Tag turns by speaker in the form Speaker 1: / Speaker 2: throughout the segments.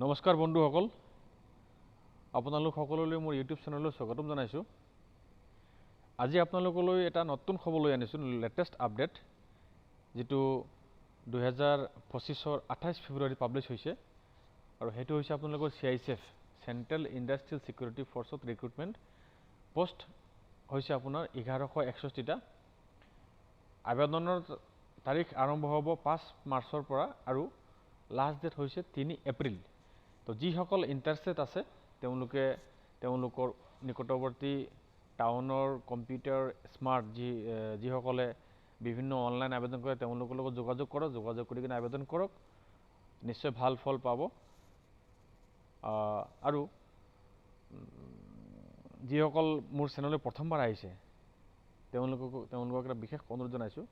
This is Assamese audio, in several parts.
Speaker 1: নমস্কাৰ বন্ধুসকল, আপোনালোক সকলোলৈ মোৰ ইউটিউব চেনেললৈ স্বাগতম জনাইছোঁ। আজি আপোনালোকলৈ এটা নতুন খবৰ লৈ আনিছোঁ, লেটেষ্ট আপডেট, যিটো 2025 28 ফেব্ৰুৱাৰী পাব্লিছ হৈছে আৰু সেইটো হৈছে আপোনালোকৰ CISF চেণ্ট্ৰেল ইণ্ডাষ্ট্ৰিয়েল ছিকিউৰিটি ফ'ৰ্চত ৰিক্ৰুটমেণ্ট পোষ্ট হৈছে আপোনাৰ 1161টা। আবেদনৰ তাৰিখ আৰম্ভ হ'ব 5 মাৰ্চৰ পৰা আৰু লাষ্ট ডেট হৈছে 3 এপ্ৰিল। তো যিসকল ইণ্টাৰেষ্টেড আছে তেওঁলোকৰ নিকটৱৰ্তী টাউনৰ কম্পিউটাৰ স্মাৰ্ট যিসকলে বিভিন্ন অনলাইন আবেদন কৰে তেওঁলোকৰ লগত যোগাযোগ কৰক, যোগাযোগ কৰি কিনে আবেদন কৰক, নিশ্চয় ভাল ফল পাব। আৰু যিসকল মোৰ চেনেললৈ প্ৰথমবাৰ আহিছে তেওঁলোকক এটা বিশেষ অনুৰোধ জনাইছোঁ,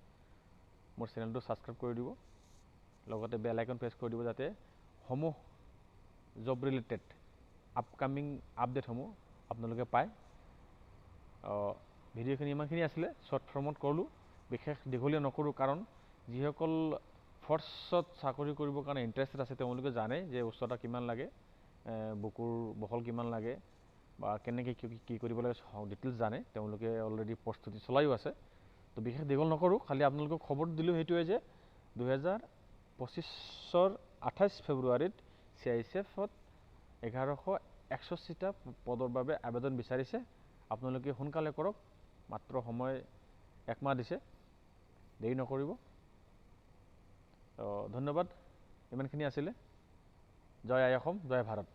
Speaker 1: মোৰ চেনেলটো ছাবস্ক্ৰাইব কৰি দিব, লগতে বেল আইকন প্ৰেছ কৰি দিব যাতে সমূহ জব ৰিলেটেড আপকামিং আপডেটসমূহ আপোনালোকে পায়। ভিডিঅ'খিনি ইমানখিনি আছিলে, শ্বৰ্ট ফৰ্মত কৰিলোঁ, বিশেষ দীঘলীয়া নকৰোঁ, কাৰণ যিসকল ফ'ৰ্চত চাকৰি কৰিবৰ কাৰণে ইণ্টাৰেষ্টেড আছে তেওঁলোকে জানে যে উচ্চতা কিমান লাগে, বুকুৰ বহল কিমান লাগে বা কেনেকৈ কি কৰিব লাগে ডিটেইলছ জানে, তেওঁলোকে অলৰেডি প্ৰস্তুতি চলাইও আছে। তো বিশেষ দীঘল নকৰোঁ, খালি আপোনালোকক খবৰ দিলোঁ সেইটোৱে যে 2025 28 ফেব্ৰুৱাৰীত CISFত 1161টা পদৰ বাবে আবেদন বিচাৰিছে। আপোনালোকে সোনকালে কৰক, মাত্ৰ সময় 1 মাহ দিছে, দেৰি নকৰিব। ধন্যবাদ, ইমানখিনি আছিলে। জয় আই অসম, জয় ভাৰত।